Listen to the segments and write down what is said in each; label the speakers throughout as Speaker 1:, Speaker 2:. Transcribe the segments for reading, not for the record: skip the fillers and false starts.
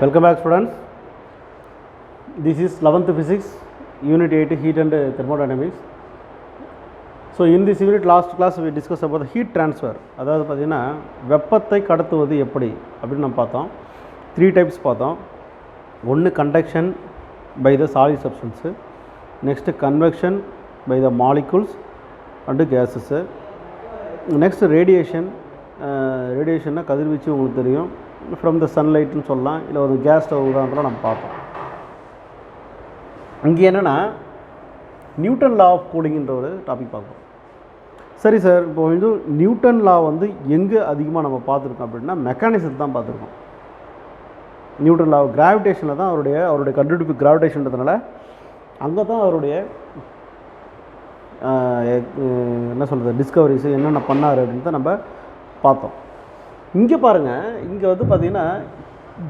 Speaker 1: Welcome back, students. This is 11th physics, unit 8, heat and thermodynamics. So in this unit, last class we discussed about the heat transfer. அதாவது பார்த்தீங்கன்னா வெப்பத்தை கடத்துவது எப்படி அப்படின்னு நம்ம பார்த்தோம். 3 types பார்த்தோம். ஒன்று conduction by the solid substance, next convection by the molecules and gases, next radiation. ரேடியேஷன்னா கதிர்வீச்சு உங்களுக்கு தெரியும், ஃப்ரம் த சன்லைட்னு சொல்லலாம், இல்லை ஒரு கேஸ் ஸ்டவ் உதாரணத்தில் நம்ம பார்த்தோம். இங்கே என்னென்னா நியூட்டன் லா ஆஃப் கூலிங்கிற ஒரு டாபிக் பார்ப்போம். சரி சார், இப்போ வந்து நியூட்டன் லா வந்து எங்கே அதிகமாக நம்ம பார்த்துருக்கோம் அப்படின்னா மெக்கானிசத்தை தான் பார்த்துருக்கோம். நியூட்டன் லா கிராவிடேஷனில் தான் அவருடைய கண்டுபிடிப்பு கிராவிடேஷன்றதுனால அங்கே தான் அவருடைய என்ன சொல்கிறது டிஸ்கவரிஸு என்னென்ன பண்ணார் அப்படின்னு தான் நம்ம பார்த்தோம். இங்கே பாருங்கள், இங்கே வந்து பார்த்திங்கன்னா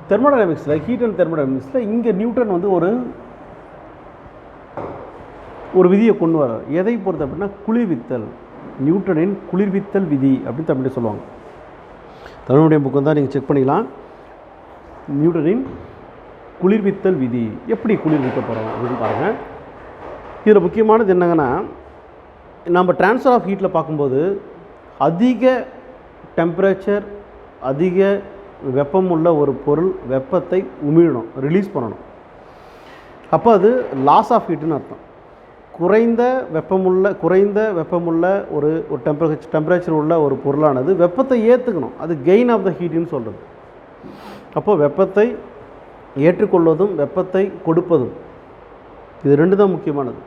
Speaker 1: தெர்மோடைனமிக்ஸில் ஹீட் அண்ட் தெர்மோடைனமிக்ஸில் இங்கே நியூட்டன் வந்து ஒரு விதியை கொண்டு வர எதை பொறுத்து அப்படின்னா குளிர்வித்தல், நியூட்டனின் குளிர்வித்தல் விதி அப்படின்னு தமிழ் சொல்லுவாங்க. தமிழுடைய புக்கு தான் நீங்கள் செக் பண்ணிக்கலாம். நியூட்டனின் குளிர்வித்தல் விதி எப்படி குளிர்விக்க போகிறோம் அப்படின்னு பாருங்கள். இதில் முக்கியமானது என்னங்கன்னா, நம்ம ட்ரான்ஸ்ஃபர் ஆஃப் ஹீட்டில் பார்க்கும்போது அதிக டெம்பரேச்சர், அதிக வெப்பம் உள்ள ஒரு பொருள் வெப்பத்தை உமிழணும், ரிலீஸ் பண்ணணும். அப்போ அது லாஸ் ஆஃப் ஹீட்டுன்னு அர்த்தம். குறைந்த வெப்பமுள்ள ஒரு டெம்பரேச்சர் உள்ள ஒரு பொருளானது வெப்பத்தை ஏற்றுக்கணும், அது கெயின் ஆஃப் த ஹீட்டுன்னு சொல்கிறது. அப்போது வெப்பத்தை ஏற்றுக்கொள்வதும் வெப்பத்தை கொடுப்பதும் இது ரெண்டு தான் முக்கியமானது.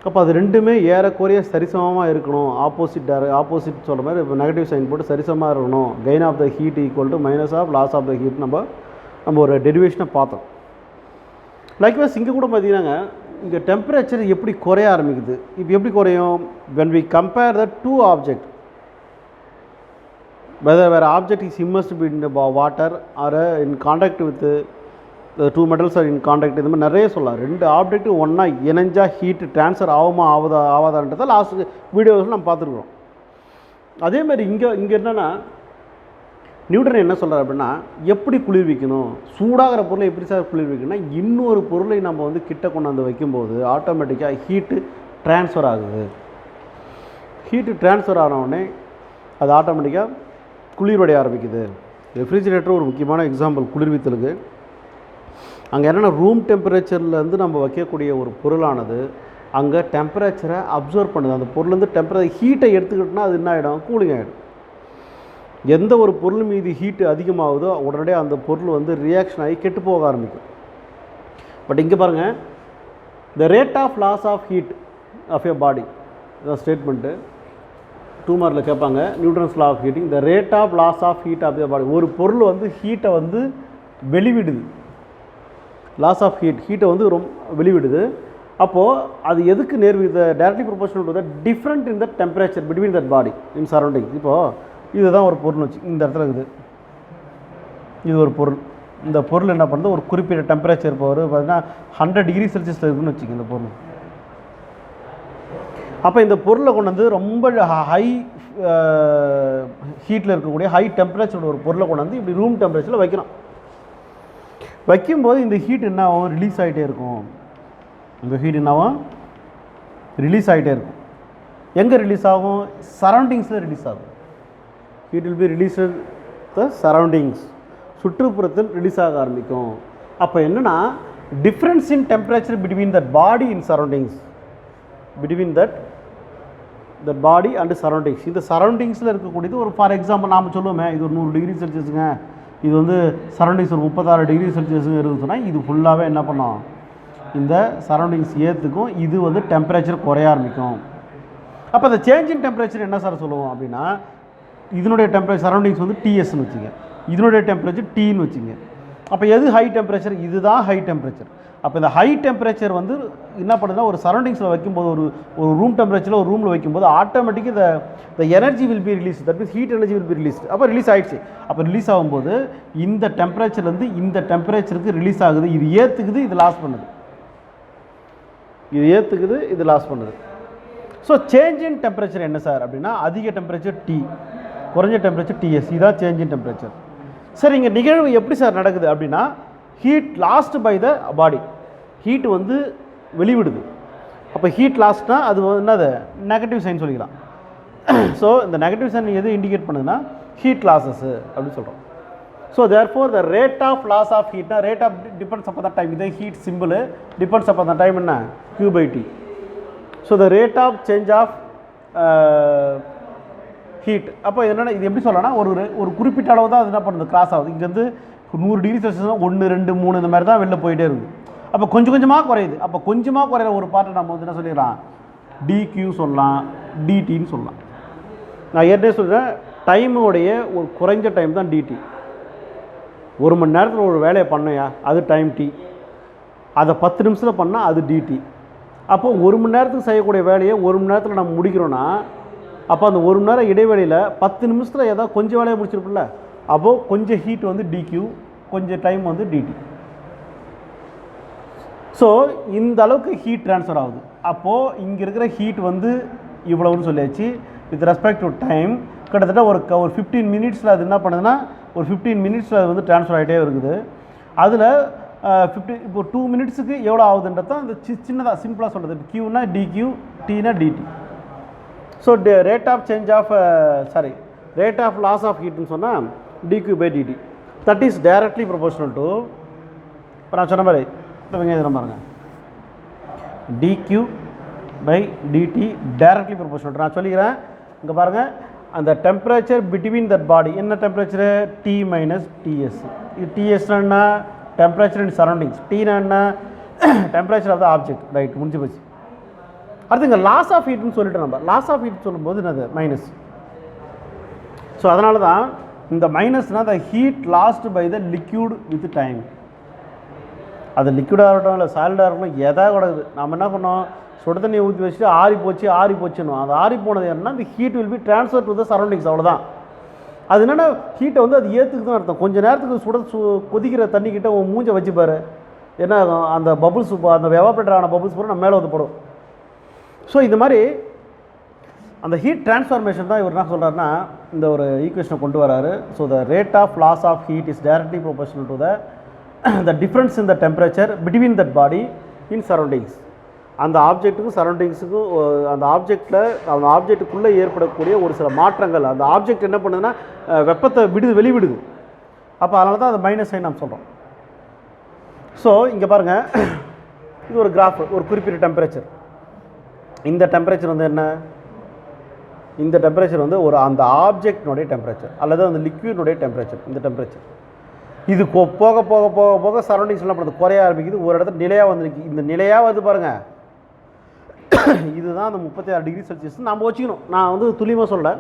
Speaker 1: அப்போ அது ரெண்டுமே ஏறக்குறைய சரிசமமாக இருக்கணும். ஆப்போசிட் சொல்கிற மாதிரி இப்போ நெகட்டிவ் சைன் போட்டு சரிசமமாக இருக்கணும். Gain of the heat equal to minus of loss of the heat நம்ம ஒரு டெரிவேஷனை பார்த்தோம். லைக்வைஸ் இங்கே கூட பார்த்தீங்கன்னா இங்கே டெம்பரேச்சர் எப்படி குறைய ஆரம்பிக்குது. இப்போ எப்படி குறையும்? when we compare the two object, whether object is immersed in the water or in contact with the two metals are in contact, இந்த மாதிரி நிறைய சொல்லலாம். ரெண்டு ஆப்ஜெக்ட் ஒன்றா இணைஞ்சா ஹீட் ட்ரான்ஸ்ஃபர் ஆகாதான்றதை லாஸ்ட் வீடியோஸில் நம்ம பார்த்துருக்குறோம். அதேமாதிரி இங்கே என்னென்னா நியூட்டன் என்ன சொல்கிறார் அப்படின்னா எப்படி குளிர்விக்கணும், சூடாகிற பொருளை எப்படி சார் குளிர்விக்கணும்னா இன்னொரு பொருளை நம்ம வந்து கிட்ட கொண்டாந்து வைக்கும்போது ஆட்டோமேட்டிக்காக ஹீட்டு ட்ரான்ஸ்ஃபர் ஆகுது. ஹீட்டு ட்ரான்ஸ்ஃபர் ஆனவுடனே அது ஆட்டோமேட்டிக்காக குளிர்வடைய ஆரம்பிக்குது. ரெஃப்ரிஜிரேட்டர் ஒரு முக்கியமான எக்ஸாம்பிள் குளிர்வித்தலுக்கு. அங்கே என்னென்னா ரூம் டெம்பரேச்சர்லேருந்து நம்ம வைக்கக்கூடிய ஒரு பொருளானது அங்கே டெம்பரேச்சரை அப்சர்வ் பண்ணுது. அந்த பொருள்லேருந்து ஹீட்டை எடுத்துக்கிட்டோன்னா அது என்ன ஆகிடும்? கூலிங் ஆகிடும். எந்த ஒரு பொருள் மீது ஹீட்டு அதிகமாகுதோ உடனடியாக அந்த பொருள் வந்து ரியாக்ஷன் ஆகி கெட்டு போக ஆரம்பிக்கும். பட் இங்கே பாருங்கள், the rate of loss of heat of a body, இதான் ஸ்டேட்மெண்ட்டு. 2 மார்க்கில் கேட்பாங்க. Newton's law of heating, the rate of loss of heat of a body. ஒரு பொருள் வந்து ஹீட்டை வந்து வெளிவிடுது, லாஸ் ஆஃப் ஹீட்டை வந்து வெளிவிடுது. அப்போது அது எதுக்கு directly proportional to the different in the temperature between that body in surrounding. இப்போது இதுதான் ஒரு பொருள் வச்சு இந்த இடத்துல இருக்குது, இது ஒரு பொருள். இந்த பொருள் என்ன பண்ணுறது, ஒரு குறிப்பிட்ட டெம்பரேச்சர் இப்போ பார்த்தீங்கன்னா 100 டிகிரி செல்சியஸில் இருக்குதுன்னு வச்சுக்கோங்க இந்த பொருள். அப்போ இந்த பொருளை கொண்டு வந்து ரொம்ப ஹை ஹீட்டில் இருக்கக்கூடிய ஹை டெம்பரேச்சரோட ஒரு பொருளை கொண்டு வந்து இப்படி ரூம் டெம்பரேச்சரில் வைக்கணும். வைக்கும்போது இந்த ஹீட் என்ன ஆகும்? ரிலீஸ் ஆகிட்டே இருக்கும். இந்த ஹீட் என்னவும் ரிலீஸ் ஆகிட்டே இருக்கும். எங்கே ரிலீஸ் ஆகும்? சரௌண்டிங்ஸில் ரிலீஸ் ஆகும். Heat will be release the surroundings, சுற்றுப்புறத்தில் ரிலீஸ் ஆக ஆரம்பிக்கும். அப்போ என்னென்னா difference in temperature between that body in surroundings, between that body and surroundings. இந்த சரௌண்டிங்ஸில் இருக்கக்கூடியது ஒரு ஃபார் எக்ஸாம்பிள் நாம் சொல்லுவோமே, இது ஒரு 100 டிகிரி செல்சியஸுங்க, இது வந்து சரௌண்டிங்ஸ் ஒரு 36 டிகிரி செல்சியஸுங்க இருக்குன்னு சொன்னால் இது ஃபுல்லாகவே என்ன பண்ணோம், இந்த சரௌண்டிங்ஸ் ஏற்றுக்கும். இது வந்து டெம்பரேச்சர் குறைய ஆரம்பிக்கும். அப்போ அந்த சேஞ்ச் இன் டெம்பரேச்சர் என்ன சார் சொல்லுவோம் அப்படின்னா, இதனுடைய டெம்பரேச்சர் சரௌண்டிங்ஸ் வந்து டிஎஸ்ன்னு வச்சுங்க, இதனுடைய டெம்பரேச்சர் டீன்னு வச்சுங்க. அப்போ எது ஹை டெம்பரேச்சர்? இதுதான் ஹை டெம்பரேச்சர். அப்போ இந்த ஹை டெம்பரேச்சர் வந்து என்ன பண்ணுதுன்னா ஒரு சரௌண்டிங்ஸில் வைக்கும்போது ஒரு ரூம் டெம்பரேச்சரில் ஒரு ரூமில் வைக்கும்போது ஆட்டோமேட்டிக்காக the energy will be release, that means heat energy will be release. அப்போ ரிலீஸ் ஆகிடுச்சு. அப்போ ரிலீஸ் ஆகும்போது இந்த டெம்பரேச்சர்லேருந்து இந்த டெம்பரேச்சருக்கு ரிலீஸ் ஆகுது. இது ஏற்றுக்குது, இது லாஸ் பண்ணுது. இது ஏற்றுக்குது, இது லாஸ் பண்ணுது. ஸோ சேஞ்ச் இன் டெம்பரேச்சர் என்ன சார் அப்படின்னா அதிக டெம்பரேச்சர் டி, குறைஞ்ச டெம்பரேச்சர் டிஎஸ், இதான் சேஞ்ச் இன் டெம்பரேச்சர். சார் இங்கே நிகழ்வு எப்படி சார் நடக்குது அப்படின்னா heat lost by the body, heat வந்து வெளிவிடுது. அப்போ ஹீட் லாஸ்ட்னா அது என்னது நெகட்டிவ் சைன் சொல்லிக்கலாம். ஸோ இந்த நெகட்டிவ் சைன் எது இண்டிகேட் பண்ணுதுன்னா ஹீட் லாஸஸ் அப்படின்னு சொல்கிறோம். So therefore the rate of loss of ஹீட்னா ரேட் ஆஃப் டிபெண்ட்ஸ் அப்போ தான் டைம், இதே ஹீட் சிம்பிள் டிபெண்ட்ஸ் அப்போ தான் டைம் என்ன Q/T. So the rate of change of heat. அப்போ என்னென்னா இது எப்படி சொல்லலாம், ஒரு குறிப்பிட்ட அளவு தான் அது என்ன பண்ணுது கிராஸ் ஆகுது. இங்கேருந்து 100 டிகிரி செல்சியஸ்னால் 1 2 3 இந்த மாதிரி தான் வெளில போயிட்டே இருக்குது. அப்போ கொஞ்சம் கொஞ்சமாக குறையுது. அப்போ கொஞ்சமாக குறையிற ஒரு பார்ட்டை நம்ம வந்து என்ன சொல்லிடலாம், dQ சொல்லலாம், dTன்னு சொல்லலாம். நான் ஏற்கனவே சொல்கிறேன், டைமுடைய ஒரு குறைஞ்ச டைம் தான் dt. 1 மணி நேரத்தில் ஒரு வேலையை பண்ணையா அது டைம் t, அதை 10 நிமிஷத்தில் பண்ணால் அது dt. அப்போது 1 மணி நேரத்துக்கு செய்யக்கூடிய வேலையை 1 மணி நேரத்தில் நம்ம முடிக்கிறோன்னா அப்போ அந்த 1 மணி நேரம் இடைவெளியில் 10 நிமிஷத்தில் ஏதாவது கொஞ்சம் வேலையை முடிச்சிருப்பில்ல, அப்போது கொஞ்சம் ஹீட் வந்து dQ, கொஞ்சம் டைம் வந்து dt. ஸோ இந்த அளவுக்கு ஹீட் ட்ரான்ஸ்ஃபர் ஆகுது. அப்போது இங்கே இருக்கிற ஹீட் வந்து இவ்வளவுன்னு சொல்லியாச்சு. வித் ரெஸ்பெக்ட் டு டைம் கிட்டத்தட்ட ஒரு 15 மினிட்ஸில் அது என்ன பண்ணுதுன்னா ஒரு 15 மினிட்ஸில் அது வந்து ட்ரான்ஸ்ஃபர் ஆகிட்டே இருக்குது. அதில் 15 இப்போ 2 மினிட்ஸுக்கு எவ்வளோ ஆகுதுன்றது தான் இந்த சின்னதாக சிம்பிளாக சொல்கிறது. Qனா dQ, Tனா dt. So rate of change of rate of loss of ஹீட்னு சொன்னால் dQ/dt. That is directly proportional to, இப்போ நான் சொன்ன மாதிரி இந்த வெங்காயம் பாருங்கள், dQ/dt டைரக்ட்லி ப்ரொபோஷனல். நான் சொல்லிக்கிறேன், இங்கே பாருங்கள், அந்த டெம்பரேச்சர் பிட்வீன் தட் பாடி என்ன டெம்பரேச்சரு T - Ts. இது Tsனா டெம்பரேச்சர் இன் சரௌண்டிங்ஸ், Tனா என்ன temperature of the object. Right, முடிஞ்சு போச்சு. அடுத்து இங்கே லாஸ் ஆஃப் ஹீட்னு சொல்லிட்டு நம்ம லாஸ் ஆஃப் ஹீட் சொல்லும்போது என்னது மைனஸ். ஸோ அதனால தான் இந்த மைனஸ்னால் the heat lost by the liquid with time. அது லிக்விடாக இருக்கட்டும் இல்லை சாலிடாக இருக்கட்டும் எதாக கூடாது. நம்ம என்ன பண்ணோம், சுட தண்ணியை ஊற்றி வச்சுட்டு ஆறி போச்சுன்னு அது ஆறி போனது என்னன்னா இந்த heat will be transfer to the surroundings, அவ்வளோதான். அது என்னென்னா ஹீட்டை வந்து அது ஏற்றுக்குதுன்னு அர்த்தம். கொஞ்சம் நேரத்துக்கு கொதிக்கிற தண்ணிக்கிட்ட உன் மூஞ்சை வச்சுப்பார், ஏன்னா அந்த பபுள்ஸ் அந்த எவாப்ரேட்டர் ஆன பபுள்ஸ் பூரா நம்ம மேலே வந்து போடும். ஸோ இந்த மாதிரி அந்த ஹீட் ட்ரான்ஸ்ஃபார்மேஷன் தான் இவர் என்ன சொல்கிறாருன்னா இந்த ஒரு ஈக்குவேஷனை கொண்டு வராரு. So the rate of loss of heat is directly proportional to the difference in the temperature between that body in surroundings. அந்த ஆப்ஜெக்ட்டுக்கும் சரௌண்டிங்ஸுக்கும் அந்த ஆப்ஜெக்ட்டுக்குள்ளே ஏற்படக்கூடிய ஒரு சில மாற்றங்கள், அந்த ஆப்ஜெக்ட் என்ன பண்ணுதுன்னா வெப்பத்தை வெளிவிடுது. அப்போ அதனால தான் அந்த மைனஸ் சைன் நம்ம சொல்கிறோம். ஸோ இங்கே பாருங்கள், இது ஒரு கிராஃப், ஒரு குறிப்பிட்ட டெம்பரேச்சர். இந்த டெம்பரேச்சர் வந்து என்ன, இந்த டெம்பரேச்சர் வந்து ஒரு அந்த ஆப்ஜெக்டினுடைய டெம்பரேச்சர் அல்லது அந்த லிக்விட்னுடைய டெம்பரேச்சர். இந்த டெம்பரேச்சர் இது போக போக போக போக சரௌண்டிங்ஸ் எல்லாம் பண்ணுறது குறைய ஆரம்பிக்குது. ஒரு இடத்துல நிலையாக வந்துருக்கு. இந்த நிலையாக வந்து பாருங்கள், இதுதான் அந்த 36 டிகிரி செல்சியஸ் நம்ம வச்சுக்கணும். நான் வந்து துல்லியமாக சொல்ல,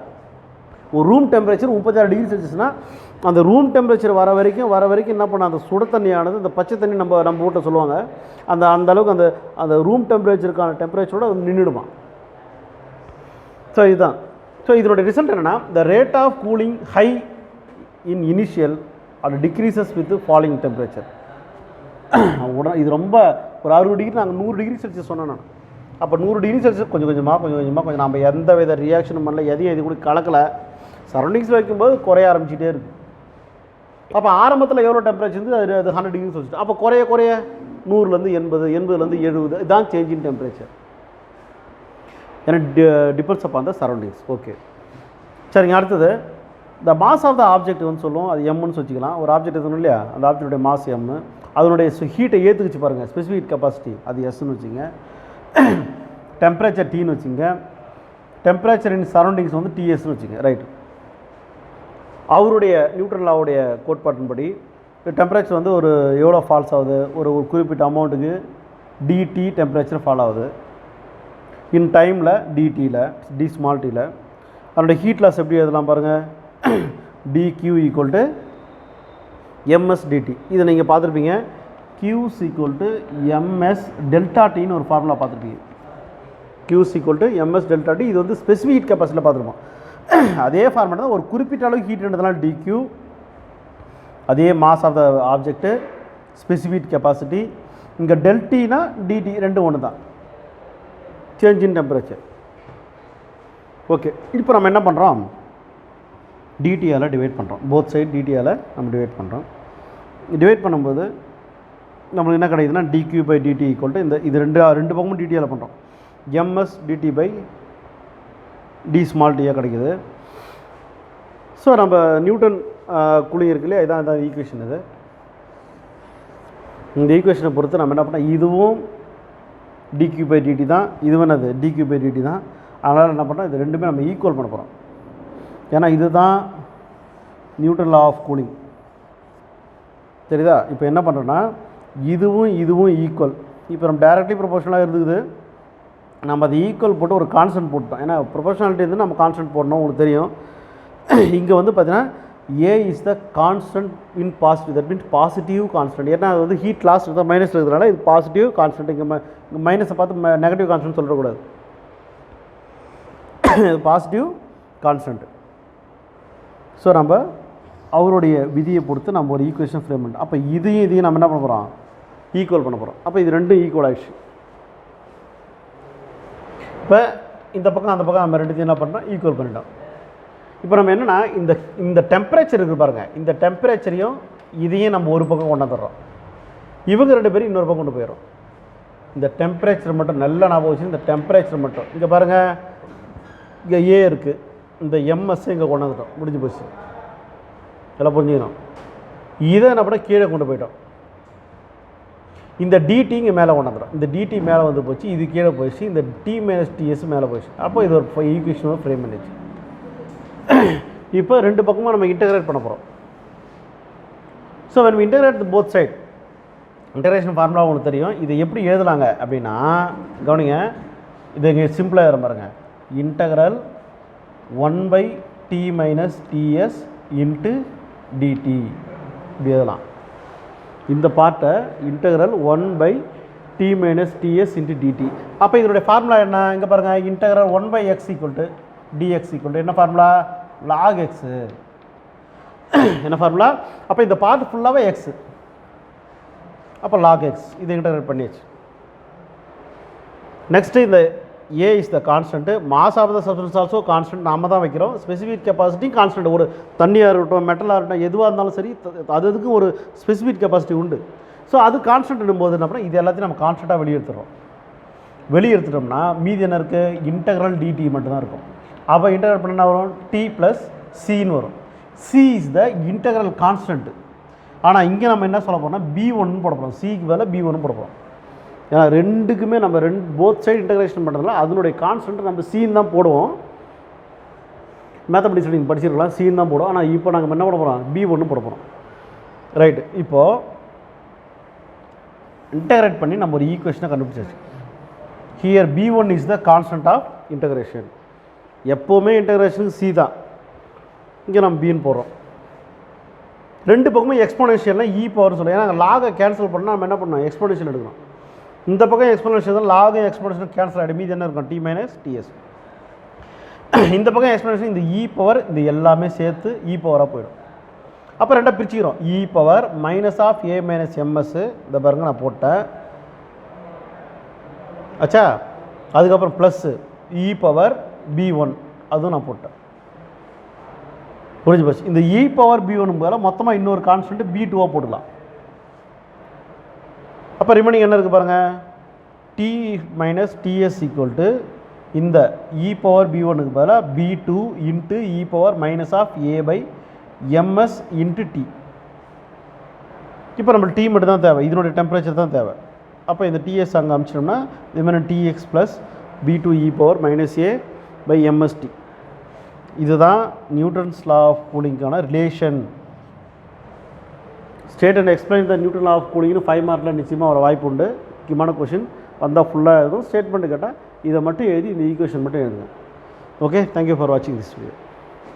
Speaker 1: ஒரு ரூம் டெம்பரேச்சர் 36 டிகிரி செல்சியஸ்னால் அந்த ரூம் டெம்பரேச்சர் வர வரைக்கும் என்ன பண்ண அந்த சுட தண்ணியானது இந்த பச்சை தண்ணி நம்ம வீட்டில் சொல்லுவாங்க, அந்த அளவுக்கு அந்த ரூம் டெம்பரேச்சருக்கான டெம்பரேச்சரோட நின்றுடுமா. ஸோ இதுதான். ஸோ இதனுடைய ரிசல்ட் என்னென்னா the rate of cooling high in initial அது டிக்ரீசஸ் வித் ஃபாலிங் டெம்பரேச்சர். இது ரொம்ப ஒரு 60 டிகிரி, நாங்கள் 100 டிகிரி செல்சியஸ் சொன்னேன் நான். அப்போ 100 டிகிரி செல்சியஸ் கொஞ்சம் கொஞ்சம் நம்ம எந்த வித ரியாக்ஷனும் பண்ணல, எது கூட கலக்கலை, சரௌண்டிங்ஸில் வைக்கும்போது குறைய ஆரம்பிச்சிட்டே இருக்குது. அப்போ ஆரம்பத்தில் எவ்வளோ டெம்பரேச்சர் இருந்து அது 100 டிகிரி செல்சியஸ். அப்போ குறைய 100லேருந்து 80, 80லேருந்து 70, இதுதான் சேஞ்ச் இன் டெம்பரேச்சர். ஏன்னா depends upon the surroundings. Okay, சரிங்க. அடுத்தது the mass of the object வந்து சொல்லுவோம், அது எம்னு வச்சுக்கலாம். ஒரு ஆப்ஜெக்ட் இருக்கணும் இல்லையா, அந்த ஆப்ஜெக்டுடைய மாஸ் எம், அதனுடைய ஹீட்டை ஏற்றுக்குச்சு பாருங்கள், ஸ்பெசிஃபிக் கெப்பாசிட்டி அது எஸ்ன்னு வச்சுங்க, டெம்பரேச்சர் டீன்னு வச்சுங்க, டெம்பரேச்சர் இன் சரௌண்டிங்ஸ் வந்து டிஎஸ்ன்னு வச்சுங்க. ரைட், அவருடைய நியூட்டன் லாவுடைய கோட்பாட்டின்படி டெம்பரேச்சர் வந்து ஒரு எவ்வளோ ஃபால்ஸ் ஆகுது, ஒரு குறிப்பிட்ட அமௌண்ட்டுக்கு டிடி டெம்பரேச்சர் ஃபால் ஆகுது. இன் டைமில் டிடியில் டி ஸ்மால் டியில் அதனுடைய ஹீட் லாஸ் எப்படி எழுதலாம் பாருங்கள், dQ = ms dt. இதை நீங்கள் பார்த்துருப்பீங்க, Q = ms டெல்டா டின்னு ஒரு ஃபார்முலா பார்த்துருப்பீங்க. Q = ms delta D. இது வந்து ஸ்பெசிஃபிக் ஹீட் கெப்பாசிட்டியில் பார்த்துருப்போம். அதே ஃபார்முலா தான், ஒரு குறிப்பிட்ட அளவுக்கு ஹீட் இருந்ததுனால dQ, அதே mass of the object, specific capacity. இங்கே டெல்டினா டிடி ரெண்டும் ஒன்று தான், சேஞ்ச் இன் டெம்பரேச்சர். ஓகே, இப்போ நம்ம என்ன பண்ணுறோம், டிடியால் டிவைட் பண்ணுறோம். போத் சைடு டிடியால் நம்ம டிவைட் பண்ணுறோம். டிவைட் பண்ணும்போது நம்மளுக்கு என்ன கிடைக்குதுன்னா dq/dt ஈக்குவல் டு இது ரெண்டு பக்கமும் டிடியால் பண்ணுறோம். ms dt by d small டியாக கிடைக்குது. ஸோ நம்ம நியூட்டன் கூலிங் இருக்கு இல்லையா, இதான் ஈக்குவேஷன். இது இந்த ஈக்குவேஷனை பொறுத்து நம்ம என்ன பண்ணோம், இதுவும் dq/dt தான், இதுவும் என்னது dq/dt தான். அதனால் என்ன பண்ணுறோம், இது ரெண்டுமே நம்ம ஈக்குவல் பண்ண போகிறோம். ஏன்னா இதுதான் நியூட்டன் லா ஆஃப் கூலிங். சரிதா? இப்போ என்ன பண்ணுறோன்னா இதுவும் ஈக்குவல். இப்போ நம்ம டைரக்ட்லி ப்ரொபோஷனலாக இருந்துக்குது, நம்ம அதை ஈக்குவல் போட்டு ஒரு கான்ஸ்டன்ட் போட்டோம். ஏன்னா ப்ரொபோஷனாலிட்டி வந்து நம்ம கான்ஸ்டன்ட் போடணும், உங்களுக்கு தெரியும். இங்கே வந்து பார்த்தீங்கன்னா A is the constant in positive, that means positive constant. ஏன்னா அது வந்து ஹீட் லாஸ் இருந்தால் மைனஸ் இருக்கிறதுனால இது பாசிட்டிவ் கான்ஸ்டன்ட். இங்கே மைனஸை பார்த்து நெகட்டிவ் கான்ஸ்டன்ட் சொல்லக்கூடாது, பாசிட்டிவ் கான்ஸ்டன்ட். ஸோ நம்ம அவருடைய விதியை பொறுத்து நம்ம ஒரு ஈக்குவேஷன் ஃப்ரேம் பண்ணுறோம். அப்போ இதையும் நம்ம என்ன பண்ண போகிறோம், ஈக்குவல் பண்ண போகிறோம். அப்போ இது ரெண்டும் ஈக்குவல் ஆகிடுச்சு. இப்போ இந்த பக்கம் அந்த பக்கம் நம்ம ரெண்டுத்தையும் என்ன பண்ணுறோம், ஈக்குவல் பண்ணிட்டோம். இப்போ நம்ம என்னென்னா இந்த டெம்பரேச்சர் இருக்குது பாருங்கள், இந்த டெம்பரேச்சரையும் இதையும் நம்ம ஒரு பக்கம் கொண்டாந்துடுறோம். இவங்க ரெண்டு பேரும் இன்னொரு பக்கம் கொண்டு போயிடும். இந்த டெம்பரேச்சர் மட்டும் நல்லா ஞாபகம் வச்சு, இந்த டெம்பரேச்சர் மட்டும் இங்கே பாருங்கள், இங்கே ஏ இருக்குது, இந்த எம்எஸ் இங்கே கொண்டாந்துட்டோம், முடிஞ்சு போச்சு. எல்லாம் புரிஞ்சுக்கணும். இதை என்ன பண்ண கீழே கொண்டு போயிட்டோம். இந்த டிடி இங்கே மேலே கொண்டாந்துடும், இந்த டிடி மேலே வந்து போச்சு, இது கீழே போயிடுச்சு, இந்த டி மைனஸ் டிஎஸ் மேலே போயிடுச்சு. அப்போ இது ஒரு ஈக்குவேஷனாக ஃப்ரேம் பண்ணிடுச்சு. இப்போ ரெண்டு பக்கமும் நம்ம இன்டகிரேட் பண்ண போகிறோம். So when we integrate the both side, integration formula உங்களுக்கு தெரியும். இதை எப்படி எழுதலாங்க அப்படின்னா கவனிங்க, இது இங்கே சிம்பிளாக எழுத பாருங்க, integral 1/t minus TS into DT இப்படி எழுதலாம். இந்த பார்ட்டை integral 1/t minus TS into DT. அப்போ இதனுடைய ஃபார்முலா என்ன, இங்கே பாருங்கள், integral 1/x equal to dx equal to என்ன ஃபார்முலா, log x. என்ன ஃபார்முலா, அப்போ இந்த பார்ட் ஃபுல்லாகவே எக்ஸ், அப்போ log x. இதை இன்டகிரேட் பண்ணியாச்சு. நெக்ஸ்ட்டு இந்த A is the constant, mass of the substance also constant நாம தான் வைக்கிறோம். ஸ்பெசிஃபிக் கெப்பாசிட்டி கான்ஸ்டன்ட், ஒரு தண்ணியாக இருக்கட்டும் மெட்டலாக இருக்கட்டும் எதுவாக இருந்தாலும் சரி, அதுக்கு ஒரு ஸ்பெசிஃபிக் கெப்பாசிட்டி உண்டு. ஸோ அது கான்ஸ்டன்ட் போது என்ன பண்ணால் இது எல்லாத்தையும் நம்ம கான்ஸ்டண்ட்டாக வெளியெடுத்துட்டோம்னா மீதி என்ன இருக்குது, இன்டகிரல் டிடி மட்டும்தான் இருக்கும். அப்போ இன்டகிரேட் பண்ண என்ன வரும், டி ப்ளஸ் சின்னு வரும். C is the integral constant. ஆனால் இங்கே நம்ம என்ன சொல்ல போகிறோம்னா B1 போட போகிறோம், சிக்கு பதிலாக B1 போட போகிறோம். ஏன்னா ரெண்டுக்குமே நம்ம போத் சைடு இன்டகிரேஷன் பண்ணுறதுல அதனுடைய கான்ஸ்டன்ட் நம்ம சீன் தான் போடுவோம். மேத்தமெட்டிக்ஸ் நீங்கள் படிச்சிருக்கலாம், சீன் தான் போடுவோம். ஆனால் இப்போ நாங்கள் என்ன போட போகிறோம், B1 போட போகிறோம். ரைட்டு, இப்போது இன்டகிரேட் பண்ணி நம்ம ஒரு ஈக்குவேஷனை கண்டுபிடிச்சாச்சு. Here B1 is the constant of integration. எப்போவுமே இன்டகிரேஷனுக்கு சி தான், இங்கே நம்ம பின்னு போடுறோம். ரெண்டு பக்கமும் எக்ஸ்போனென்ஷியல்னால் இ பவர்னு சொல்லுவோம். ஏன்னா லாகை கேன்சல் பண்ணால் நம்ம என்ன பண்ணணும், எக்ஸ்போனென்ஷியல் எடுக்கணும். இந்த பக்கம் எக்ஸ்போனென்ஷியல் தான், லாகு எக்ஸ்போனென்ஷியல் கேன்சல் ஆகிடும், மீது என்ன இருக்கும், டி மைனஸ் டிஎஸ். இந்த பக்கம் எக்ஸ்போனென்ஷியல், இந்த இ பவர், இது எல்லாமே சேர்த்து இ பவராக போயிடும். அப்போ ரெண்டாக பிரிச்சுக்கிறோம், E power minus of A minus MS. இந்த பாருங்க நான் போட்டேன் ஆச்சா. அதுக்கப்புறம் ப்ளஸ்ஸு இ பவர் B1, அதுவும் நான் போட்டேன், புரிஞ்சு போச்சு. இந்த இ பவர் B1 போல மொத்தமாக இன்னொரு கான்ஸ்டன்ட் B2 போடலாம். அப்போ ரிமைனிங் என்ன இருக்குது பாருங்கள், T minus TS equal to இந்த இ பவர் B1க்கு பதிலாக B2 into e power minus of A by MS into T. இப்போ நம்மளுக்கு டி மட்டும் தான் தேவை, இதனுடைய டெம்பரேச்சர் தான் தேவை. அப்போ இந்த டிஎஸ் அங்கே அமிச்சிட்டோம்னா remaining DX plus B2 e power minus a by MST. இதுதான் நியூட்டன்ஸ் லா ஆஃப் கூலிங்கான relation. State and explain the Newton law of கூலிங்னு 5 மார்க்கில் நிச்சயமாக வர வாய்ப்பு உண்டு. முக்கியமான கொஷின் வந்தால் ஃபுல்லாக எழுதும். ஸ்டேட்மெண்ட் கேட்டால் இதை மட்டும் எழுதி இந்த ஈக்குவேஷன் மட்டும் எழுதுங்க. ஓகே, தேங்க்யூ ஃபார் வாட்சிங் திஸ் வீடியோ.